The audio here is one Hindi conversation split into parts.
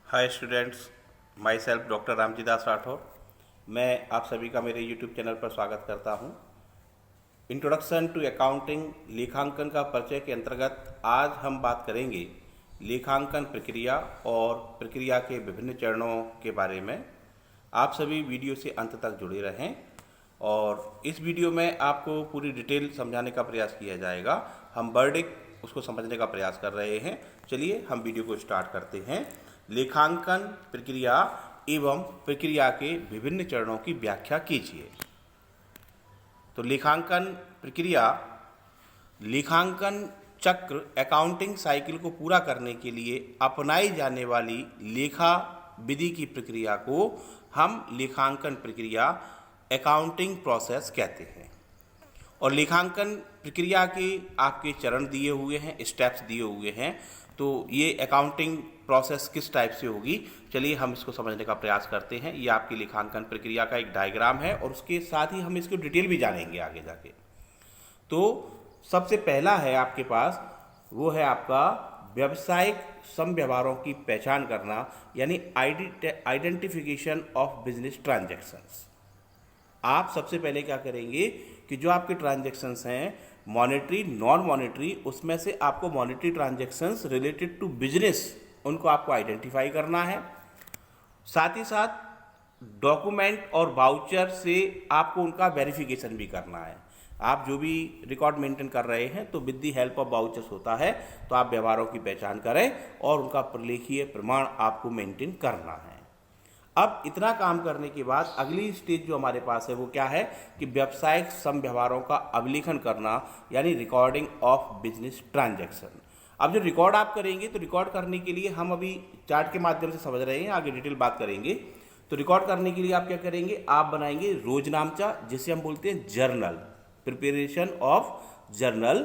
हाय students, myself doctor Ramji Das Rathore. मैं आप सभी का मेरे यूट्यूब चैनल पर स्वागत करता हूं। इंट्रोडक्शन टू अकाउंटिंग लेखांकन का परिचय के अंतर्गत आज हम बात करेंगे लेखांकन प्रक्रिया और प्रक्रिया के विभिन्न चरणों के बारे में। आप सभी वीडियो से अंत तक जुड़े रहें और इस वीडियो में आपको पूरी डिटेल समझाने का प्रयास किया जाएगा। हम वर्डिक उसको समझने का प्रयास कर रहे हैं। चलिए हम वीडियो को स्टार्ट करते हैं। लेखांकन प्रक्रिया एवं प्रक्रिया के विभिन्न चरणों की व्याख्या कीजिए। तो लेखांकन प्रक्रिया लेखांकन चक्र अकाउंटिंग साइकिल को पूरा करने के लिए अपनाई जाने वाली लेखा विधि की प्रक्रिया को हम लेखांकन प्रक्रिया अकाउंटिंग प्रोसेस कहते हैं। और लेखांकन प्रक्रिया के आपके चरण दिए हुए हैं, स्टेप्स दिए हुए हैं। तो ये अकाउंटिंग प्रोसेस किस टाइप से होगी, चलिए हम इसको समझने का प्रयास करते हैं। ये आपकी लेखांकन प्रक्रिया का एक डायग्राम है और उसके साथ ही हम इसको डिटेल भी जानेंगे आगे जाके। तो सबसे पहला है आपके पास, वो है आपका व्यावसायिक समव्यवहारों की पहचान करना, यानी आइडेंटिफिकेशन ऑफ बिजनेस ट्रांजैक्शंस। आप सबसे पहले क्या करेंगे कि जो आपके ट्रांजैक्शंस हैं मॉनेटरी, नॉन मॉनेटरी, उसमें से आपको monetary transactions related to business उनको आपको आइडेंटिफाई करना है। साथ ही साथ डॉक्यूमेंट और वाउचर से आपको उनका वेरिफिकेशन भी करना है। आप जो भी रिकॉर्ड मेंटेन कर रहे हैं तो with the help of vouchers होता है, तो आप व्यवहारों की पहचान करें और उनका प्रलेखीय प्रमाण आपको मेंटेन करना है। अब इतना काम करने के बाद अगली स्टेज जो हमारे पास है वो क्या है कि व्यावसायिक समव्यवहारों का अभिलेखन करना, यानी रिकॉर्डिंग ऑफ बिजनेस ट्रांजैक्शन। अब जो रिकॉर्ड आप करेंगे तो रिकॉर्ड करने के लिए हम अभी चार्ट के माध्यम से समझ रहे हैं, आगे डिटेल बात करेंगे। तो रिकॉर्ड करने के लिए आप क्या करेंगे, आप बनाएंगे रोजनामचा, जिसे हम बोलते हैं जर्नल, प्रिपरेशन ऑफ जर्नल।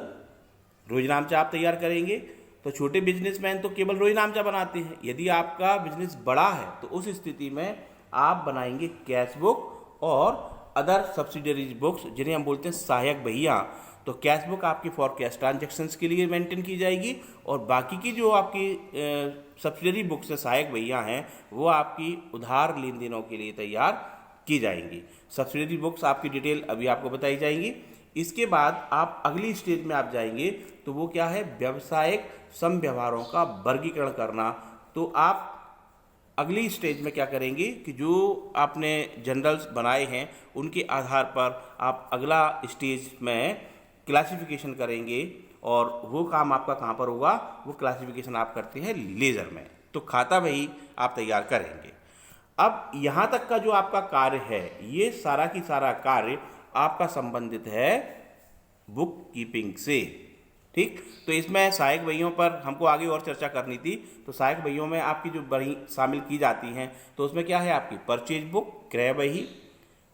रोजनामचा आप तैयार करेंगे। तो छोटे बिजनेसमैन तो केवल रोजनामचा बनाते हैं। यदि आपका बिजनेस बड़ा है तो उस स्थिति में आप बनाएंगे कैश बुक और अदर सब्सिडरीज बुक्स, जिन्हें हम बोलते हैं सहायक बहियाँ। तो कैश बुक आपकी फॉर कैश ट्रांजैक्शंस के लिए मेंटेन की जाएगी और बाकी की जो आपकी सब्सिडरी बुक्स है, सहायक बहियाँ हैं, वो आपकी उधार लेन देनों के लिए तैयार की जाएंगी। सब्सिडरी बुक्स आपकी डिटेल अभी आपको बताई जाएंगी। इसके बाद आप अगली स्टेज में आप जाएंगे तो वो क्या है, व्यावसायिक समव्यवहारों का वर्गीकरण करना। तो आप अगली स्टेज में क्या करेंगे कि जो आपने जनरल्स बनाए हैं उनके आधार पर आप अगला स्टेज में क्लासिफिकेशन करेंगे और वो काम आपका कहाँ पर होगा, वो क्लासिफिकेशन आप करते हैं लेजर में। तो खाता बही आप तैयार करेंगे। अब यहाँ तक का जो आपका कार्य है, ये सारा की सारा कार्य आपका संबंधित है बुक कीपिंग से। ठीक, तो इसमें सहायक बहियों पर हमको आगे और चर्चा करनी थी। तो सहायक बहियों में आपकी जो बही शामिल की जाती हैं तो उसमें क्या है, आपकी परचेज बुक, क्रय बही,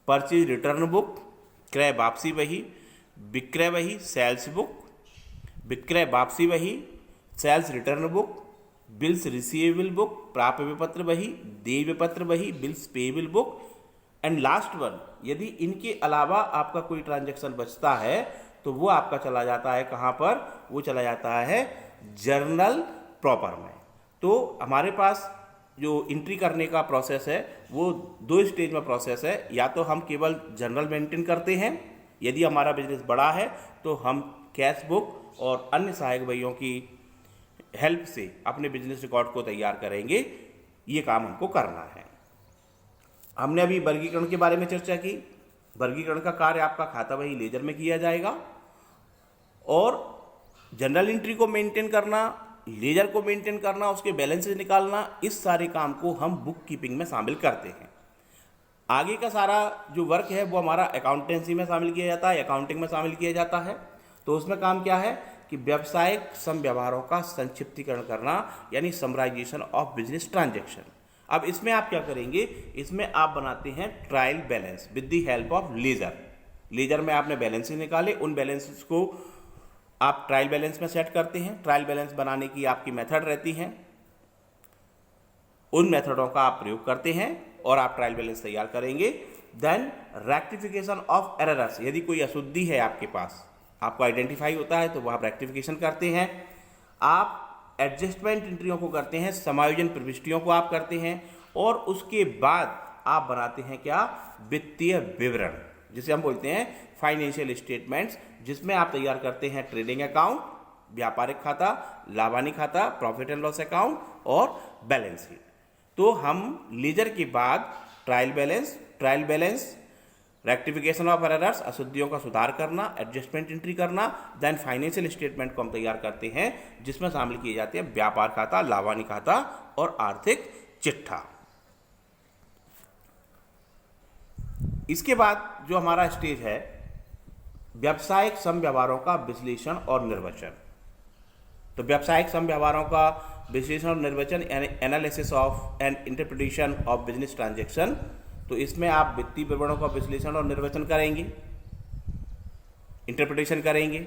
परचेज रिटर्न बुक, क्रय वापसी बही, विक्रय बही, सेल्स बुक, विक्रय वापसी बही, sales return book, bills receivable book, प्राप्य पत्र बही, देय पत्र बही, bills payable book and last one. यदि इनके अलावा आपका कोई ट्रांजैक्शन बचता है तो वो आपका चला जाता है कहाँ पर, वो चला जाता है जर्नल प्रॉपर में। तो हमारे पास जो एंट्री करने का प्रोसेस है वो दो स्टेज में प्रोसेस है। या तो हम केवल जर्नल मेंटेन करते हैं, यदि हमारा बिजनेस बड़ा है तो हम कैश बुक और अन्य सहायक बहियों की हेल्प से अपने बिजनेस रिकॉर्ड को तैयार करेंगे। ये काम हमको करना है। हमने अभी वर्गीकरण के बारे में चर्चा की। वर्गीकरण का कार्य आपका खाता बही लेजर में किया जाएगा और जनरल एंट्री को मेंटेन करना, लेजर को मेंटेन करना, उसके बैलेंसेस निकालना, इस सारे काम को हम बुक कीपिंग में शामिल करते हैं। आगे का सारा जो वर्क है वो हमारा अकाउंटेंसी में शामिल किया जाता है, अकाउंटिंग में शामिल किया जाता है। तो उसमें काम क्या है कि व्यावसायिक समव्यवहारों का संक्षिप्तीकरण करना, यानी समराइजेशन ऑफ बिजनेस ट्रांजैक्शन। अब इसमें आप क्या करेंगे, इसमें आप बनाते हैं trial balance with the help of ledger. Ledger में आपने बैलेंसेस निकाले, उन बैलेंसेस को आप ट्रायल बैलेंस में सेट करते हैं। ट्रायल बैलेंस बनाने की आपकी मेथड रहती हैं, उन मेथडों का आप प्रयोग करते हैं और आप ट्रायल बैलेंस तैयार करेंगे। देन रेक्टिफिकेशन ऑफ एरर्स, यदि कोई अशुद्धि है आपके पास, आपको आइडेंटिफाई होता है तो वह आप रेक्टिफिकेशन करते हैं। आप एडजस्टमेंट एंट्रियों को करते हैं, समायोजन प्रविष्टियों को आप करते हैं, और उसके बाद आप बनाते हैं क्या, वित्तीय विवरण, जिसे हम बोलते हैं फाइनेंशियल स्टेटमेंट्स, जिसमें आप तैयार करते हैं ट्रेडिंग अकाउंट, व्यापारिक खाता, लाभानी खाता, प्रॉफिट एंड लॉस अकाउंट और बैलेंस शीट। तो हम लीजर के बाद trial balance, rectification of errors, अशुद्धियों का सुधार करना, एडजस्टमेंट एंट्री करना, देन फाइनेंशियल स्टेटमेंट को हम तैयार करते हैं, जिसमें शामिल किए जाते हैं व्यापार खाता, लाभानी खाता और आर्थिक चिट्ठा। इसके बाद जो हमारा स्टेज है, व्यावसायिक समव्यवहारों का विश्लेषण और निर्वचन। तो व्यावसायिक समव्यवहारों का विश्लेषण और निर्वचन, analysis of and interpretation of business transaction. तो इसमें आप वित्तीय विवरणों का विश्लेषण और निर्वचन करेंगे, इंटरप्रिटेशन करेंगे।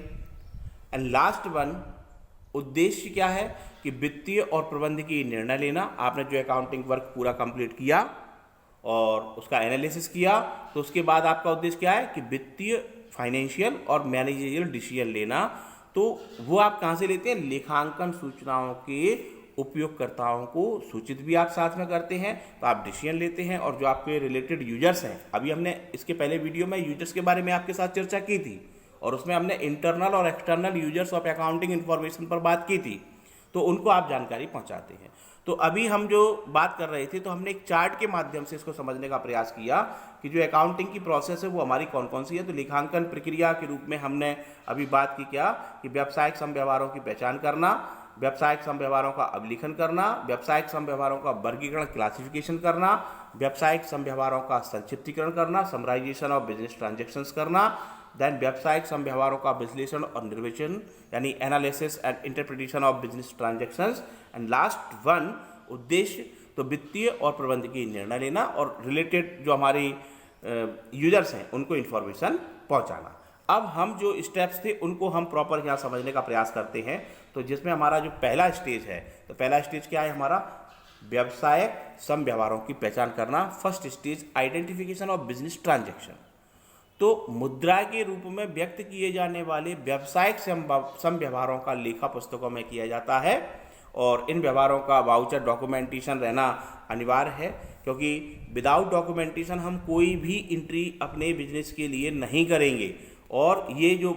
एंड लास्ट वन, उद्देश्य क्या है कि वित्तीय और प्रबंधकीय निर्णय लेना। आपने जो अकाउंटिंग वर्क पूरा कंप्लीट किया और उसका एनालिसिस किया, तो उसके बाद आपका उद्देश्य क्या है कि वित्तीय, फाइनेंशियल और मैनेजरियल डिसीजन लेना। तो वो आप कहाँ से लेते हैं, लेखांकन सूचनाओं के उपयोगकर्ताओं को सूचित भी आप साथ में करते हैं, तो आप डिसीजन लेते हैं। और जो आपके रिलेटेड यूजर्स हैं, अभी हमने इसके पहले वीडियो में यूजर्स के बारे में आपके साथ चर्चा की थी, और उसमें हमने इंटरनल और external users of accounting information पर बात की थी, तो उनको आप जानकारी पहुंचाते हैं। तो अभी हम जो बात कर रहे थे, तो हमने एक चार्ट के माध्यम से इसको समझने का प्रयास किया कि जो अकाउंटिंग की प्रोसेस है वो हमारी कौन कौन सी है। तो लेखांकन प्रक्रिया के रूप में हमने अभी बात की क्या, कि व्यावसायिक समव्यवहारों की पहचान करना, व्यावसायिक समव्यवहारों का अवलोकन करना, व्यावसायिक समव्यवहारों का वर्गीकरण, क्लासिफिकेशन करना, व्यावसायिक समव्यवहारों का संक्षिप्तीकरण करना, समराइजेशन ऑफ बिजनेस ट्रांजैक्शंस करना, देन व्यावसायिक समव्यवहारों का विश्लेषण और निर्वचन, यानी analysis and interpretation of business transactions. And last one, उद्देश्य, तो वित्तीय और प्रबंधकीय निर्णय लेना और रिलेटेड जो हमारी यूजर्स हैं उनको इन्फॉर्मेशन पहुंचाना। अब हम जो स्टेप्स थे उनको हम प्रॉपर यहाँ समझने का प्रयास करते हैं। तो जिसमें हमारा जो पहला स्टेज है, तो पहला स्टेज क्या है हमारा, व्यवसायिक समव्यवहारों की पहचान करना। First stage, identification of business transaction. तो मुद्रा के रूप में व्यक्त किए जाने वाले व्यवसायिक समव्यवहारों का लेखा पुस्तकों में किया जाता है, और इन व्यवहारों का वाउचर डॉक्यूमेंटेशन रहना अनिवार्य है, क्योंकि विदाउट डॉक्यूमेंटेशन हम कोई भी एंट्री अपने बिजनेस के लिए नहीं करेंगे। और ये जो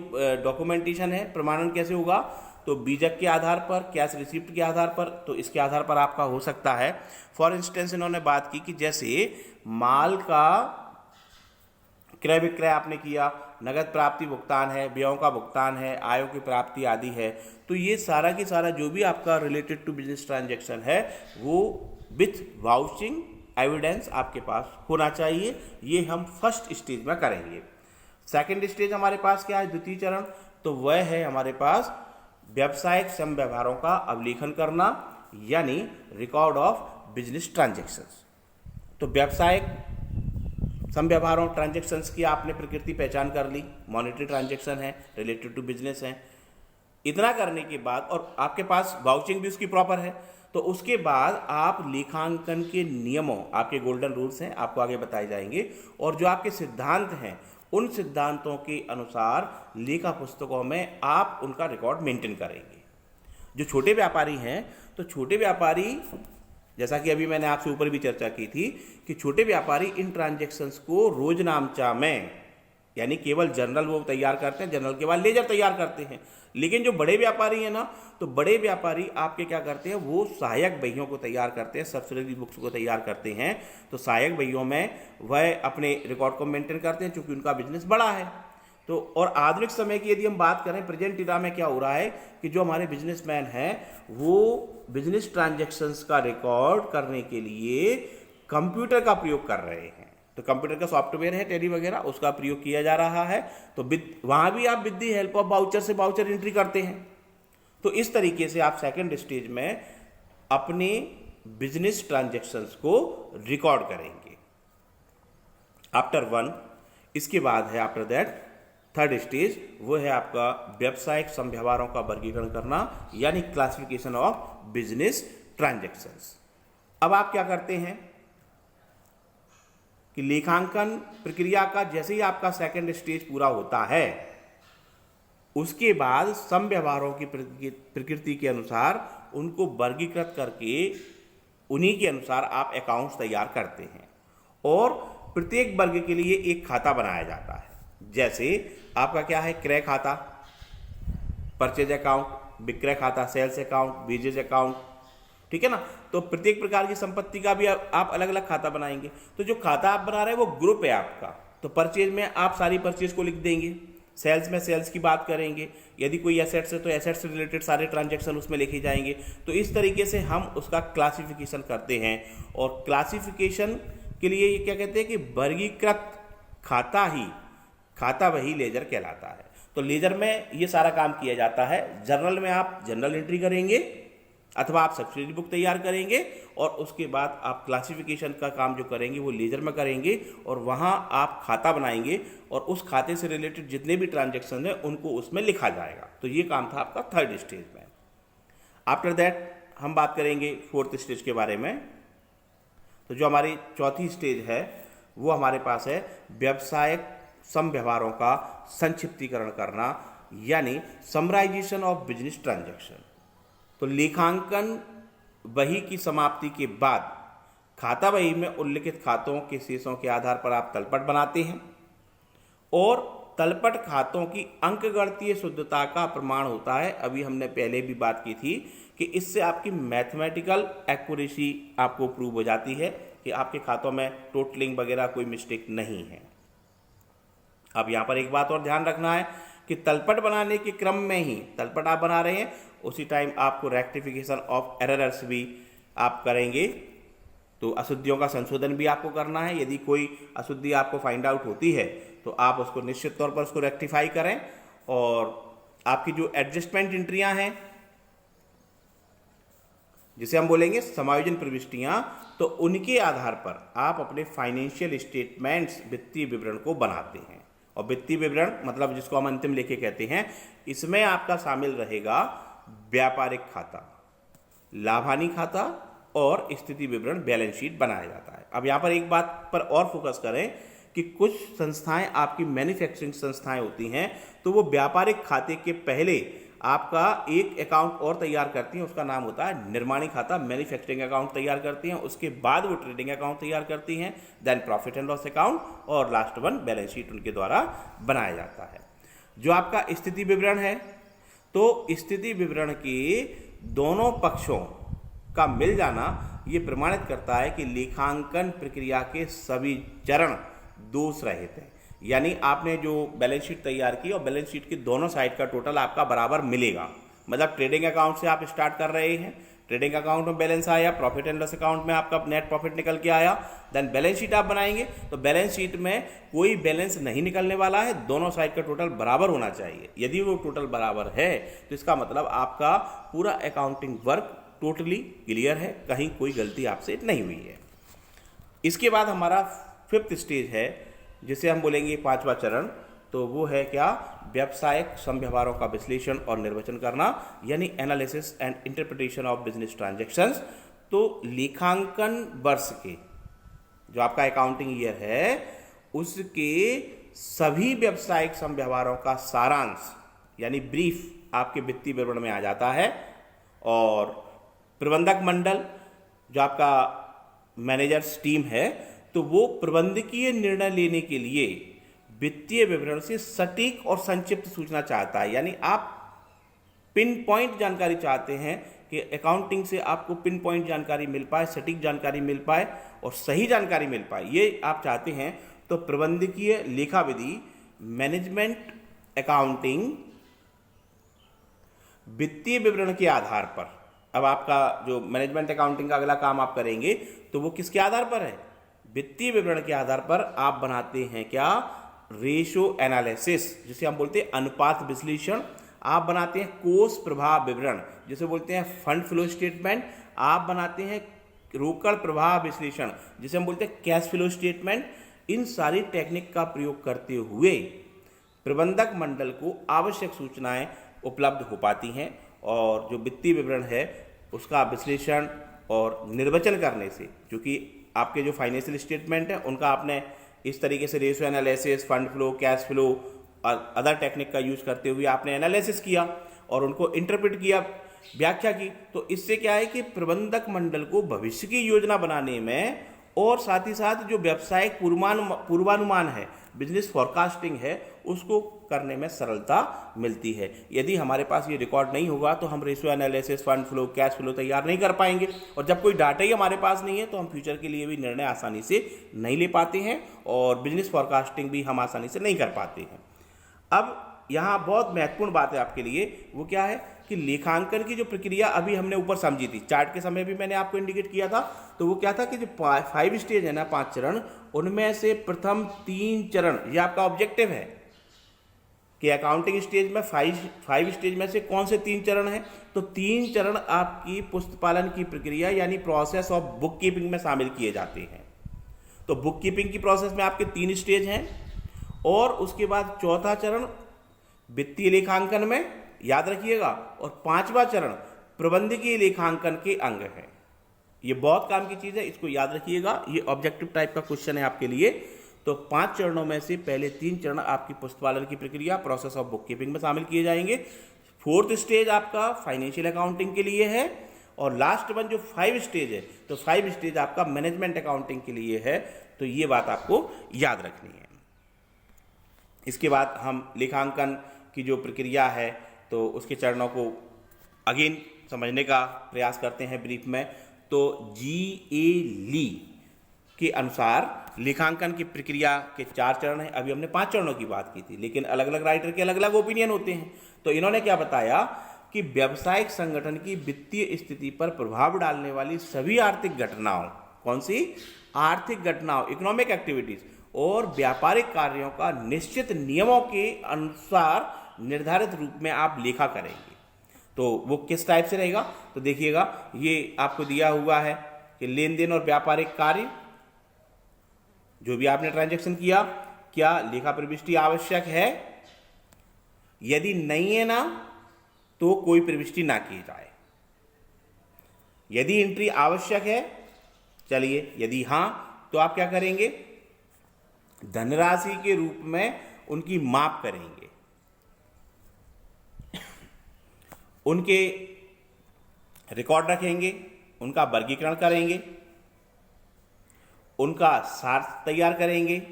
डॉक्यूमेंटेशन है, प्रमाणन कैसे होगा, तो बीजक के आधार पर, कैश रिसिप्ट के आधार पर, तो इसके आधार पर आपका हो सकता है। फॉर इंस्टेंस इन्होंने बात की कि जैसे माल का क्रय विक्रय आपने किया, नगद प्राप्ति भुगतान है, व्ययों का भुगतान है, आयों की प्राप्ति आदि है, तो ये सारा की सारा जो भी आपका रिलेटेड टू बिजनेस ट्रांजैक्शन है वो विथ वाउचिंग एविडेंस आपके पास होना चाहिए। ये हम फर्स्ट स्टेज में करेंगे। सेकंड स्टेज हमारे पास क्या है, द्वितीय चरण, तो वह है हमारे पास व्यावसायिक समव्यवहारों का अवलोकन करना, यानी रिकॉर्ड ऑफ बिजनेस ट्रांजैक्शंस। तो व्यावसायिक समव्यवहारों, ट्रांजैक्शंस की आपने प्रकृति पहचान कर ली, मॉनेटरी ट्रांजैक्शन है, रिलेटेड टू बिजनेस है। इतना करने के बाद, और आपके पास वाउचिंग भी उसकी प्रॉपर है, तो उसके बाद आप लेखांकन के नियमों, आपके गोल्डन रूल्स हैं, आपको आगे बताए जाएंगे, और जो आपके सिद्धांत हैं उन सिद्धांतों के अनुसार लेखा पुस्तकों में आप उनका रिकॉर्ड मेंटेन करेंगे। जो छोटे व्यापारी हैं, तो छोटे व्यापारी, जैसा कि अभी मैंने आपसे ऊपर भी चर्चा की थी कि छोटे व्यापारी इन ट्रांजैक्शंस को रोजनामचा में, यानी केवल जर्नल वो तैयार करते हैं, जर्नल के बाद लेजर तैयार करते हैं। लेकिन जो बड़े व्यापारी हैं ना, तो बड़े व्यापारी आपके क्या करते हैं, वो सहायक बहियों को तैयार करते हैं, सब्सिडरी बुक्स को तैयार करते हैं। तो सहायक बहियों में वह अपने रिकॉर्ड को मेंटेन करते हैं, क्योंकि उनका बिजनेस बड़ा है। तो और आधुनिक समय की यदि हम बात करें, प्रेजेंट इरा में क्या हो रहा है कि जो हमारे बिजनेसमैन हैं वो बिजनेस ट्रांजैक्शंस का रिकॉर्ड करने के लिए कंप्यूटर का प्रयोग कर रहे हैं। तो कंप्यूटर का सॉफ्टवेयर है टैली वगैरह, उसका प्रयोग किया जा रहा है। तो वहां भी आप with the help of voucher से वाउचर एंट्री करते हैं। तो इस तरीके से आप सेकंड स्टेज में अपने बिजनेस ट्रांजैक्शंस को रिकॉर्ड करेंगे आफ्टर वन। इसके बाद है आफ्टर दैट थर्ड स्टेज, वो है आपका व्यावसायिक समव्यवहारों का वर्गीकरण करना, यानी क्लासिफिकेशन ऑफ बिजनेस ट्रांजैक्शंस। अब आप क्या करते हैं कि लेखांकन प्रक्रिया का जैसे ही आपका सेकंड स्टेज पूरा होता है, उसके बाद सम व्यवहारों की प्रकृति के अनुसार उनको वर्गीकृत करके उन्हीं के अनुसार आप अकाउंट्स तैयार करते हैं और प्रत्येक वर्ग के लिए एक खाता बनाया जाता है। जैसे आपका क्या है, क्रय खाता, परचेज अकाउंट, विक्रय खाता, सेल्स अकाउंट, वेजेज अकाउंट, ठीक है ना। तो प्रत्येक प्रकार की संपत्ति का भी आप अलग अलग खाता बनाएंगे। तो जो खाता आप बना रहे हैं वो ग्रुप है आपका। तो परचेज में आप सारी परचेज को लिख देंगे, सेल्स में सेल्स की बात करेंगे, यदि कोई एसेट्स है तो एसेट्स से रिलेटेड सारे ट्रांजैक्शन उसमें लिखे जाएंगे। तो इस तरीके से हम उसका क्लासिफिकेशन करते हैं और क्लासिफिकेशन के लिए ये क्या कहते हैं कि वर्गीकृत खाता वही लेजर कहलाता है। तो लेजर में ये सारा काम किया जाता है। जर्नल में आप जर्नल एंट्री करेंगे अथवा आप सब्सिडरी बुक तैयार करेंगे और उसके बाद आप क्लासिफिकेशन का काम जो करेंगे वो लेजर में करेंगे और वहाँ आप खाता बनाएंगे और उस खाते से रिलेटेड जितने भी ट्रांजैक्शन हैं उनको उसमें लिखा जाएगा। तो ये काम था आपका थर्ड स्टेज में। आफ्टर दैट हम बात करेंगे फोर्थ स्टेज के बारे में। तो जो हमारी चौथी स्टेज है वो हमारे पास है व्यावसायिक सम व्यवहारों का संक्षिप्तीकरण करना, यानी समराइजेशन ऑफ बिजनेस ट्रांजैक्शन। तो लेखांकन बही की समाप्ति के बाद खाता बही में उल्लिखित खातों के शेषों के आधार पर आप तलपट बनाते हैं और तलपट खातों की अंकगणितीय शुद्धता का प्रमाण होता है। अभी हमने पहले भी बात की थी कि इससे आपकी मैथमेटिकल एक्यूरेसी आपको प्रूव हो जाती है कि आपके खातों में टोटलिंग वगैरह कोई मिस्टेक नहीं है। अब यहाँ पर एक बात और ध्यान रखना है कि तलपट बनाने के क्रम में ही, तलपट आप बना रहे हैं उसी टाइम आपको रेक्टिफिकेशन ऑफ एरर्स भी आप करेंगे। तो अशुद्धियों का संशोधन भी आपको करना है। यदि कोई अशुद्धि आपको फाइंड आउट होती है तो आप उसको निश्चित तौर पर उसको रेक्टिफाई करें और आपकी जो एडजस्टमेंट एंट्रियां हैं जिसे हम बोलेंगे समायोजन प्रविष्टियां, तो उनके आधार पर आप अपने फाइनेंशियल स्टेटमेंट्स वित्तीय विवरण को बनाते हैं। और वित्तीय विवरण मतलब जिसको हम अंतिम लेखे कहते हैं, इसमें आपका शामिल रहेगा व्यापारिक खाता, लाभानी खाता और स्थिति विवरण, बैलेंस शीट बनाया जाता है। अब यहाँ पर एक बात पर और फोकस करें कि कुछ संस्थाएं आपकी मैन्युफैक्चरिंग संस्थाएं होती हैं, तो वो व्यापारिक खाते के पहले आपका एक अकाउंट और तैयार करती हैं, उसका नाम होता है निर्माणी खाता। मैन्युफैक्चरिंग अकाउंट तैयार करती हैं, उसके बाद वो ट्रेडिंग अकाउंट तैयार करती हैं, then profit and loss account और लास्ट वन बैलेंस शीट उनके द्वारा बनाया जाता है। जो आपका स्थिति विवरण है, तो स्थिति विवरण के दोनों पक्षों का मिल जाना ये प्रमाणित करता है कि लेखांकन प्रक्रिया के सभी चरण दोष रहित हैं। यानी आपने जो बैलेंस शीट तैयार की और बैलेंस शीट की दोनों साइड का टोटल आपका बराबर मिलेगा। मतलब ट्रेडिंग अकाउंट से आप स्टार्ट कर रहे हैं, ट्रेडिंग अकाउंट में बैलेंस आया, प्रॉफिट एंड लॉस अकाउंट में आपका नेट प्रॉफिट निकल के आया, देन बैलेंस शीट आप बनाएंगे तो बैलेंस शीट में कोई बैलेंस नहीं निकलने वाला है, दोनों साइड का टोटल बराबर होना चाहिए। यदि वो टोटल बराबर है तो इसका मतलब आपका पूरा अकाउंटिंग वर्क टोटली क्लियर है, कहीं कोई गलती आपसे नहीं हुई है। इसके बाद हमारा फिफ्थ स्टेज है जिसे हम बोलेंगे पांचवा चरण, तो वो है क्या, व्यावसायिक सम व्यवहारों का विश्लेषण और निर्वचन करना, यानी analysis and interpretation of business transactions. तो लेखांकन वर्ष के जो आपका अकाउंटिंग ईयर है उसके सभी व्यावसायिक सम व्यवहारों का सारांश यानी ब्रीफ आपके वित्तीय विवरण में आ जाता है और प्रबंधक मंडल जो आपका मैनेजर्स टीम है, तो वो प्रबंधकीय निर्णय लेने के लिए वित्तीय विवरण से सटीक और संक्षिप्त सूचना चाहता है। यानी आप पिन पॉइंट जानकारी चाहते हैं कि अकाउंटिंग से आपको पिन पॉइंट जानकारी मिल पाए, सटीक जानकारी मिल पाए और सही जानकारी मिल पाए, ये आप चाहते हैं। तो प्रबंधकीय लेखा विधि, मैनेजमेंट अकाउंटिंग वित्तीय विवरण के आधार पर, अब आपका जो मैनेजमेंट अकाउंटिंग का अगला काम आप करेंगे तो वो किसके आधार पर है, वित्तीय विवरण के आधार पर आप बनाते हैं क्या, रेशो एनालिसिस जिसे हम बोलते हैं अनुपात विश्लेषण। आप बनाते हैं कोष प्रवाह विवरण जिसे बोलते हैं फंड फ्लो स्टेटमेंट। आप बनाते हैं रोकड़ प्रवाह विश्लेषण जिसे हम बोलते हैं कैश फ्लो स्टेटमेंट। इन सारी टेक्निक का प्रयोग करते हुए प्रबंधक मंडल को आवश्यक सूचनाएं उपलब्ध हो पाती हैं और जो वित्तीय विवरण है उसका विश्लेषण और निर्वचन करने से, क्योंकि आपके जो फाइनेंशियल स्टेटमेंट है उनका आपने इस तरीके से ratio analysis, fund flow, cash flow other technique का यूज करते हुए आपने एनालिसिस किया और उनको इंटरप्रेट किया, व्याख्या की, तो इससे क्या है कि प्रबंधक मंडल को भविष्य की योजना बनाने में और साथ ही साथ जो व्यावसायिक पूर्वानुमान है, बिजनेस फॉरकास्टिंग है, उसको करने में सरलता मिलती है। यदि हमारे पास ये रिकॉर्ड नहीं होगा तो हम ratio analysis, fund flow, cash flow तैयार नहीं कर पाएंगे, और जब कोई डाटा ही हमारे पास नहीं है तो हम फ्यूचर के लिए भी निर्णय आसानी से नहीं ले पाते हैं और बिजनेस फॉरकास्टिंग भी हम आसानी से नहीं कर पाते हैं। अब यहाँ बहुत महत्वपूर्ण बात है आपके लिए, वो क्या है कि लेखांकन की जो प्रक्रिया अभी हमने ऊपर समझी थी, चार्ट के समय भी मैंने आपको इंडिकेट किया था, तो वो क्या था कि जो 5 स्टेज है ना, 5 चरण, उनमें से प्रथम 3 चरण, ये आपका ऑब्जेक्टिव है कि अकाउंटिंग स्टेज में 5 स्टेज में से कौन से 3 चरण हैं, तो 3 चरण आपकी पुस्तपालन की प्रक्रिया यानी प्रोसेस ऑफ बुक कीपिंग में शामिल किए जाते हैं। तो बुक कीपिंग की प्रोसेस में आपके 3 स्टेज हैं, और उसके बाद चौथा चरण वित्तीय लेखांकन में, याद रखिएगा, और 5वां चरण प्रबंधकीय लेखांकन के अंग है। ये बहुत काम की चीज है, इसको याद रखिएगा, ये ऑब्जेक्टिव टाइप का क्वेश्चन है आपके लिए। तो 5 चरणों में से पहले 3 चरण आपकी पुस्तपालन की प्रक्रिया, प्रोसेस ऑफ बुक कीपिंग में शामिल किए जाएंगे। 4th स्टेज आपका फाइनेंशियल अकाउंटिंग के लिए है, और लास्ट वन जो 5 स्टेज है, तो 5 स्टेज आपका मैनेजमेंट अकाउंटिंग के लिए है। तो ये बात आपको याद रखनी है। इसके बाद हम लेखांकन की जो प्रक्रिया है तो उसके चरणों को अगेन समझने का प्रयास करते हैं ब्रीफ में। तो GA ली के अनुसार लेखांकन की प्रक्रिया के 4 चरण हैं। अभी हमने 5 चरणों की बात की थी, लेकिन अलग अलग राइटर के अलग अलग ओपिनियन होते हैं। तो इन्होंने क्या बताया कि व्यावसायिक संगठन की वित्तीय स्थिति पर प्रभाव डालने वाली सभी आर्थिक घटनाओं, कौन सी आर्थिक घटनाओं, इकोनॉमिक एक्टिविटीज और व्यापारिक कार्यों का निश्चित नियमों के अनुसार निर्धारित रूप में आप लेखा करेंगे। तो वो किस टाइप से रहेगा, तो देखिएगा, ये आपको दिया हुआ है कि लेन देन और व्यापारिक कार्य, जो भी आपने ट्रांजैक्शन किया, क्या लेखा प्रविष्टि आवश्यक है, यदि नहीं है ना तो कोई प्रविष्टि ना की जाए। यदि एंट्री आवश्यक है, चलिए, यदि हां तो आप क्या करेंगे, धनराशि के रूप में उनकी माप करेंगे, उनके रिकॉर्ड रखेंगे, उनका वर्गीकरण करेंगे, उनका सार तैयार करेंगे,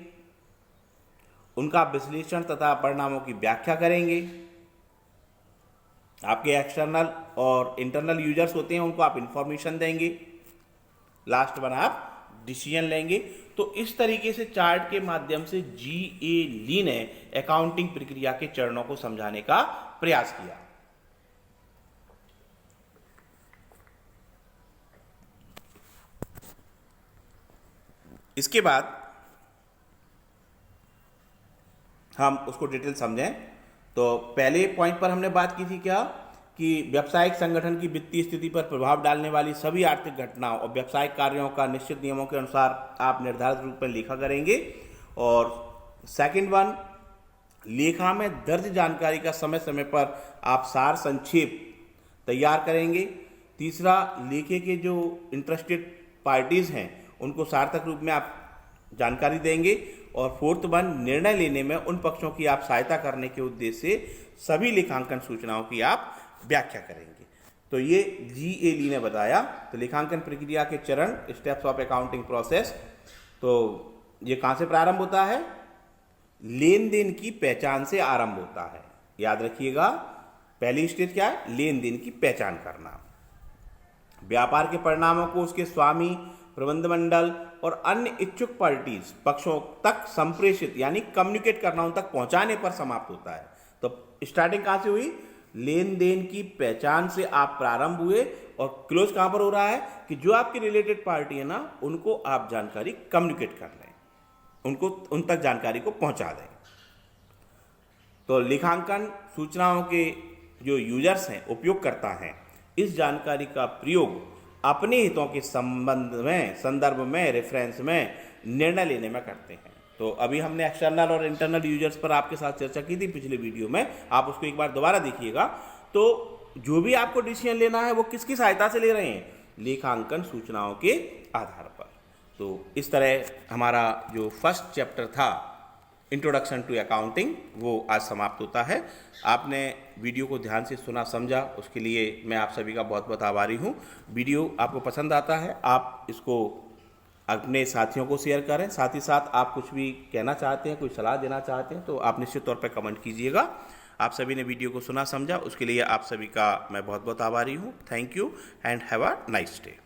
उनका विश्लेषण तथा परिणामों की व्याख्या करेंगे। आपके एक्सटर्नल और इंटरनल यूजर्स होते हैं, उनको आप इंफॉर्मेशन देंगे, लास्ट वन आप डिसीजन लेंगे। तो इस तरीके से चार्ट के माध्यम से GA ली ने अकाउंटिंग प्रक्रिया के चरणों को समझाने का प्रयास किया। इसके बाद हम उसको डिटेल समझें। तो पहले पॉइंट पर हमने बात की थी क्या, कि व्यावसायिक संगठन की वित्तीय स्थिति पर प्रभाव डालने वाली सभी आर्थिक घटनाओं और व्यावसायिक कार्यों का निश्चित नियमों के अनुसार आप निर्धारित रूप में लेखा करेंगे। और सेकंड वन, लेखा में दर्ज जानकारी का समय समय पर आप सार संक्षेप तैयार करेंगे। तीसरा, लेखे के जो इंटरेस्टेड पार्टीज हैं उनको सार्थक रूप में आप जानकारी देंगे। और 4th वन, निर्णय लेने में उन पक्षों की आप सहायता करने के उद्देश्य से सभी लेखांकन सूचनाओं की आप व्याख्या करेंगे। तो ये GA ली ने बताया। तो लेखांकन प्रक्रिया के चरण, स्टेप्स ऑफ अकाउंटिंग प्रोसेस, तो ये कहां से प्रारंभ होता है, लेन देन की पहचान से आरंभ होता है। याद रखिएगा, पहली स्टेज क्या है, लेन देन की पहचान करना। व्यापार के परिणामों को उसके स्वामी, प्रबंध मंडल और अन्य इच्छुक पार्टीज पक्षों तक संप्रेषित यानी कम्युनिकेट करना, उन तक पहुंचाने पर समाप्त होता है। तो स्टार्टिंग कहां से हुई, लेन देन की पहचान से आप प्रारंभ हुए, और क्लोज कहां पर हो रहा है कि जो आपकी रिलेटेड पार्टी है ना, उनको आप जानकारी कम्युनिकेट कर लें, उनको उन तक जानकारी को पहुंचा दें। तो लेखांकन सूचनाओं के जो यूजर्स हैं, उपयोगकर्ता हैं, इस जानकारी का प्रयोग अपने हितों के संबंध में, संदर्भ में, रेफरेंस में, निर्णय लेने में करते हैं। तो अभी हमने एक्सटर्नल और इंटरनल यूजर्स पर आपके साथ चर्चा की थी पिछले वीडियो में, आप उसको एक बार दोबारा देखिएगा। तो जो भी आपको डिसीजन लेना है वो किसकी सहायता से ले रहे हैं, लेखांकन सूचनाओं के आधार पर। तो इस तरह हमारा जो फर्स्ट चैप्टर था इंट्रोडक्शन टू अकाउंटिंग वो आज समाप्त होता है। आपने वीडियो को ध्यान से सुना समझा, उसके लिए मैं आप सभी का बहुत बहुत आभारी हूँ। वीडियो आपको पसंद आता है, आप इसको अपने साथियों को शेयर करें। साथ ही साथ आप कुछ भी कहना चाहते हैं, कोई सलाह देना चाहते हैं तो आप निश्चित तौर पर कमेंट कीजिएगा। आप सभी ने वीडियो को सुना समझा, उसके लिए आप सभी का मैं बहुत बहुत आभारी हूँ। Thank you and have a nice day.